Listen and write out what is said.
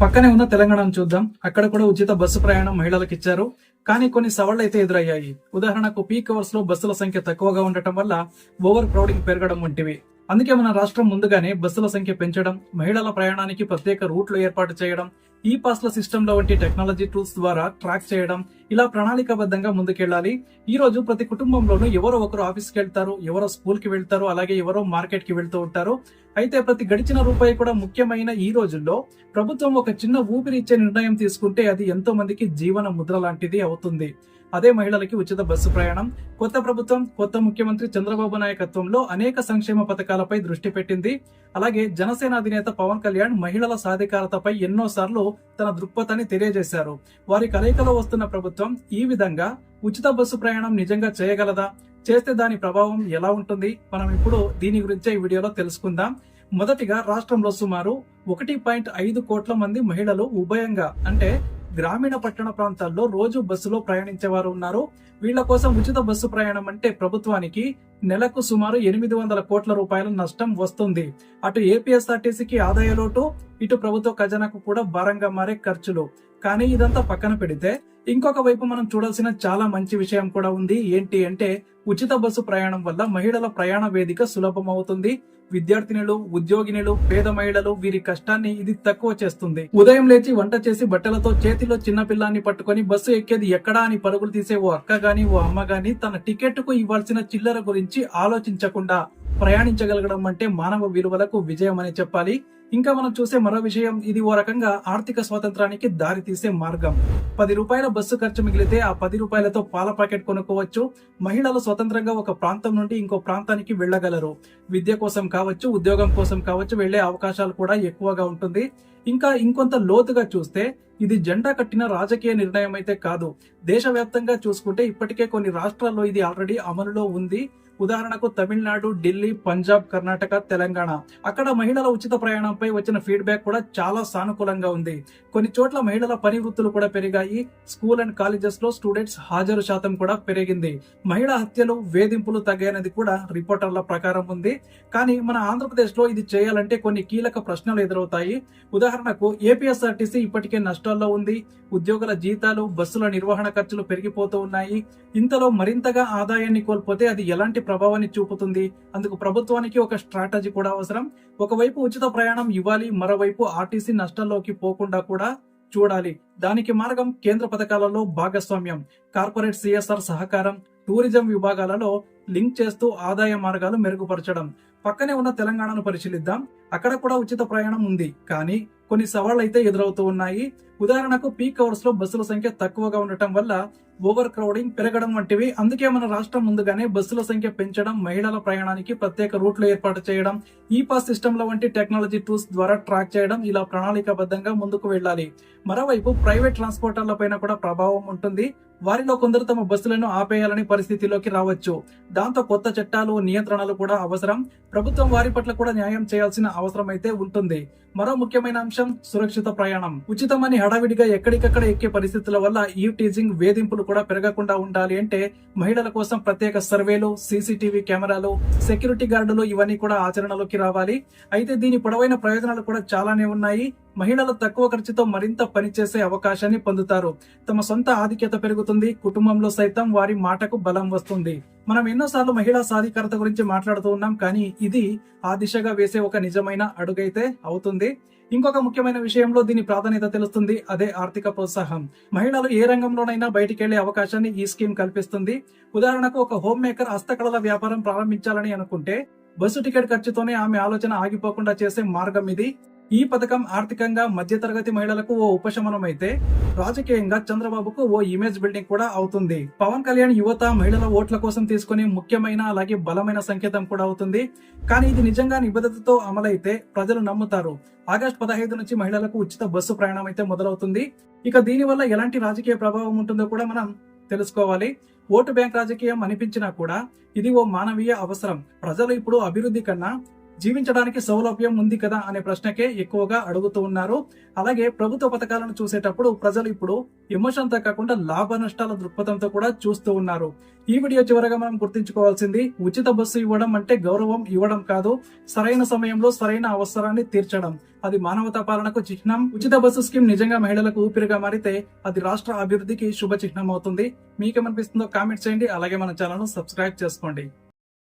పక్కనే ఉన్న తెలంగాణను చూద్దాం. అక్కడ కూడా ఉచిత బస్సు ప్రయాణం మహిళలకు ఇచ్చారు. కానీ కొన్ని సవాళ్లు అయితే ఎదురయ్యాయి. ఉదాహరణకు పీక్ అవర్స్ లో బస్సుల సంఖ్య తక్కువగా ఉండటం వల్ల ఓవర్ క్రౌడింగ్ పెరగడం వంటివి. అందుకే మన రాష్ట్రం ముందుగానే బస్సుల సంఖ్య పెంచడం, మహిళల ప్రయాణానికి ప్రత్యేక రూట్లు ఏర్పాటు చేయడం, ఈ పాస్ల సిస్టమ్ లో వంటి టెక్నాలజీ టూల్స్ ద్వారా ట్రాక్ చేయడం, ఇలా ప్రణాళికాబద్ధంగా ముందుకెళ్లాలి. ఈ రోజు ప్రతి కుటుంబంలోనూ ఎవరో ఒకరు ఆఫీస్కి వెళ్తారు, ఎవరో స్కూల్ కి వెళ్తారు, అలాగే ఎవరో మార్కెట్ కి వెళ్తూ ఉంటారు. అయితే ప్రతి గడిచిన రూపాయి కూడా ముఖ్యమైన ఈ రోజుల్లో ప్రభుత్వం ఒక చిన్న ఊపిరి ఇచ్చే నిర్ణయం తీసుకుంటే అది ఎంతో మందికి జీవన ముద్ర లాంటిది అవుతుంది. అదే మహిళలకి ఉచిత బస్సు ప్రయాణం. కొత్త ప్రభుత్వం, కొత్త ముఖ్యమంత్రి చంద్రబాబు నాయకత్వంలో అనేక సంక్షేమ పథకాలపై దృష్టి పెట్టింది. అలాగే జనసేన అధినేత పవన్ కళ్యాణ్ మహిళల సాధికారతపై ఎన్నోసార్లు తన దృక్పథాన్ని తెలియజేశారు. వారి కలయికలో వస్తున్న ప్రభుత్వం ఈ విధంగా ఉచిత బస్సు ప్రయాణం నిజంగా చేయగలదా? చేస్తే దాని ప్రభావం ఎలా ఉంటుంది? మనం ఇప్పుడు దీని గురించే ఈ వీడియోలో తెలుసుకుందాం. మొదటిగా రాష్ట్రంలో సుమారు 1.5 కోట్ల మంది మహిళలు ఉభయంగా అంటే గ్రామీణ పట్టణ ప్రాంతాల్లో రోజు బస్సులో ప్రయాణించేవారు ఉన్నారు. వీళ్ల కోసం ఉచిత బస్సు ప్రయాణం అంటే ప్రభుత్వానికి నెలకు సుమారు 800 కోట్ల రూపాయల నష్టం వస్తుంది. అటు ఏపీఎస్ఆర్టీసీకి ఆదాయ లోటు, ఇటు ప్రభుత్వ ఖజానాకు కూడా భారంగా మారే ఖర్చులు. కానీ ఇదంతా పక్కన పెడితే ఇంకొక వైపు మనం చూడాల్సిన చాలా మంచి విషయం కూడా ఉంది. ఏంటి అంటే ఉచిత బస్సు ప్రయాణం వల్ల మహిళల ప్రయాణ వేదిక సులభం అవుతుంది. విద్యార్థినులు, ఉద్యోగినులు, పేద మహిళలు వీరి కష్టాన్ని ఇది తక్కువ చేస్తుంది. ఉదయం లేచి వంట చేసి బట్టలతో చేతిలో చిన్న పిల్లాన్ని పట్టుకొని బస్సు ఎక్కేది ఎక్కడా అని పరుగులు తీసే ఓ అక్క గాని ఓ అమ్మ గాని తన టికెట్ కు ఇవ్వాల్సిన చిల్లర గురించి ఆలోచించకుండా ప్రయాణించగలగడం అంటే మానవ విలువలకు విజయం అని చెప్పాలి. ఇంకా మనం చూసే మరో విషయం, ఇది ఓ రకంగా ఆర్థిక స్వాతంత్రానికి దారి తీసే మార్గం. 10 రూపాయల బస్సు ఖర్చు మిగిలితే ఆ 10 రూపాయలతో పాల ప్యాకెట్ కొనుక్కోవచ్చు. మహిళలు స్వతంత్రంగా ఒక ప్రాంతం నుండి ఇంకో ప్రాంతానికి వెళ్లగలరు. విద్య కోసం కావచ్చు, ఉద్యోగం కోసం కావచ్చు వెళ్లే అవకాశాలు కూడా ఎక్కువగా ఉంటుంది. ఇంకా ఇంకొంత లోతుగా చూస్తే ఇది జెండా కట్టిన రాజకీయ నిర్ణయం అయితే కాదు. దేశవ్యాప్తంగా చూసుకుంటే ఇప్పటికే కొన్ని రాష్ట్రాల్లో ఇది ఆల్రెడీ అమలులో ఉంది. ఉదాహరణకు తమిళనాడు, ఢిల్లీ, పంజాబ్, కర్ణాటక, తెలంగాణ. అక్కడ మహిళల ఉచిత ప్రయాణంపై వచ్చిన ఫీడ్బ్యాక్ కూడా చాలా సానుకూలంగా ఉంది. కొన్ని చోట్ల మహిళల పని వృత్తులు కూడా పెరిగాయి. స్కూల్ అండ్ కాలేజెస్ లో స్టూడెంట్స్ హాజరు శాతం కూడా పెరిగింది. మహిళా హత్యలు, వేధింపులు తగ్గాయనేది కూడా రిపోర్టర్ల ప్రకారం ఉంది. కానీ మన ఆంధ్రప్రదేశ్ లో ఇది చేయాలంటే కొన్ని కీలక ప్రశ్నలు ఎదురవుతాయి. ఉదాహరణకు ఏపీఎస్ఆర్టీసీ ఇప్పటికే నష్టాల్లో ఉంది. ఉద్యోగుల జీతాలు, బస్సుల నిర్వహణ ఖర్చులు పెరిగిపోతూ ఉన్నాయి. ఇంతలో మరింతగా ఆదాయాన్ని కోల్పోతే అది ఎలాంటి ప్రభావాన్ని చూపుతుంది? అందుకు ప్రభుత్వానికి ఒక స్ట్రాటజీ కూడా అవసరం. ఒకవైపు ఉచిత ప్రయాణం ఇవ్వాలి, మరోవైపు ఆర్టీసీ నష్టాల్లోకి పోకుండా కూడా చూడాలి. దానికి మార్గం కేంద్ర పథకాలలో భాగస్వామ్యం, కార్పొరేట్ సిఎస్ఆర్ సహకారం, టూరిజం విభాగాలలో లింక్ చేస్తూ ఆదాయ మార్గాలు మెరుగుపరచడం. పక్కనే ఉన్న తెలంగాణను పరిశీలిద్దాం. అక్కడ కూడా ఉచిత ప్రయాణం ఉంది, కానీ కొన్ని సవాళ్లు అయితే ఎదురవుతూ ఉన్నాయి. ఉదాహరణకు పీక్ అవర్స్ లో బస్సుల సంఖ్య తక్కువగా ఉండటం వల్ల ఓవర్ క్రౌడింగ్ పెరగడం వంటివి. అందుకే మన రాష్ట్రం ముందుగానే బస్సుల సంఖ్య పెంచడం, మహిళల ప్రయాణానికి ప్రత్యేక రూట్లు ఏర్పాటు చేయడం, ఈ పాస్ సిస్టమ్ లో వంటి టెక్నాలజీ టూల్స్ ద్వారా ట్రాక్ చేయడం, ఇలా ప్రణాళికాబద్ధంగా ముందుకు వెళ్లాలి. మరోవైపు ప్రైవేట్ ట్రాన్స్పోర్టర్ల పైన కూడా ప్రభావం ఉంటుంది. వారిలో కొందరు తమ బస్సులను ఆపేయాలని పరిస్థితిలోకి రావచ్చు. దాంతో కొత్త చట్టాలు, నియంత్రణలు కూడా అవసరం. ప్రభుత్వం వారి పట్ల కూడా న్యాయం చేయాల్సిన అవసరం అయితే ఉంటుంది. మరో ముఖ్యమైన అంశం సురక్షిత ప్రయాణం. ఉచితమని హడావిడిగా ఎక్కడికక్కడ ఎక్కే పరిస్థితుల వల్ల ఈ టీజింగ్, వేధింపులు కూడా పెరగకుండా ఉండాలి అంటే మహిళల కోసం ప్రత్యేక సర్వేలు, సీసీటీవీ కెమెరాలు, సెక్యూరిటీ గార్డులు ఇవన్నీ కూడా ఆచరణలోకి రావాలి. అయితే దీని పొడవైన ప్రయోజనాలు కూడా చాలానే ఉన్నాయి. మహిళలు తక్కువ ఖర్చుతో మరింత పనిచేసే అవకాశాన్ని పొందుతారు. తమ సొంత ఆధిక్యత పెరుగుతుంది. కుటుంబంలో సైతం వారి మాటకు బలం వస్తుంది. మనం ఎన్నోసార్లు మహిళా సాధికారత గురించి మాట్లాడుతూ ఉన్నాం, కానీ ఇది ఆ దిశగా వేసే ఒక నిజమైన అడుగైతే అవుతుంది. ఇంకొక ముఖ్యమైన విషయంలో దీని ప్రాధాన్యత తెలుస్తుంది. అదే ఆర్థిక ప్రోత్సాహం. మహిళలు ఏ రంగంలోనైనా బయటికి వెళ్లే అవకాశాన్ని ఈ స్కీమ్ కల్పిస్తుంది. ఉదాహరణకు ఒక హోమ్ మేకర్ హస్తకళల వ్యాపారం ప్రారంభించాలని అనుకుంటే బస్సు టికెట్ ఖర్చుతోనే ఆమె ఆలోచన ఆగిపోకుండా చేసే మార్గం ఇది. ఈ పథకం ఆర్థికంగా మధ్యతరగతి మహిళలకు ఓ ఉపశమనం అయితే రాజకీయంగా చంద్రబాబుకు ఓ ఇమేజ్ బిల్డింగ్ కూడా అవుతుంది. పవన్ కళ్యాణ్ యువత, మహిళల ఓట్ల కోసం తీసుకునే ముఖ్యమైన అలాగే బలమైన సంకేతం కూడా అవుతుంది. కానీ ఇది నిజంగా నిబద్ధతతో అమలైతే ప్రజలు నమ్ముతారు. ఆగస్టు 15 నుంచి మహిళలకు ఉచిత బస్సు ప్రయాణం అయితే మొదలవుతుంది. ఇక దీని వల్ల ఎలాంటి రాజకీయ ప్రభావం ఉంటుందో కూడా మనం తెలుసుకోవాలి. ఓటు బ్యాంక్ రాజకీయం అనిపించినా కూడా ఇది ఓ మానవీయ అవసరం. ప్రజలు ఇప్పుడు అభివృద్ధి కన్నా జీవించడానికి సౌలభ్యం ఉంది కదా అనే ప్రశ్నకే ఎక్కువగా అడుగుతూ ఉన్నారు. అలాగే ప్రభుత్వ పథకాలను చూసేటప్పుడు ప్రజలు ఇప్పుడు ఎమోషన్ తో కాకుండా లాభ నష్టాల దృక్పథంతో కూడా చూస్తూ ఉన్నారు. ఈ వీడియో చివరగా మనం గుర్తుంచుకోవాల్సింది, ఉచిత బస్సు ఇవ్వడం అంటే గౌరవం ఇవ్వడం కాదు, సరైన సమయంలో సరైన అవసరాన్ని తీర్చడం. అది మానవతా పాలనకు చిహ్నం. ఉచిత బస్సు స్కీమ్ నిజంగా మహిళలకు ఊపిరిగా మారితే అది రాష్ట్ర అభివృద్ధికి శుభ చిహ్నం అవుతుంది. మీకేమనిపిస్తుందో కామెంట్ చేయండి. అలాగే మన ఛానల్ ను సబ్స్క్రైబ్ చేసుకోండి.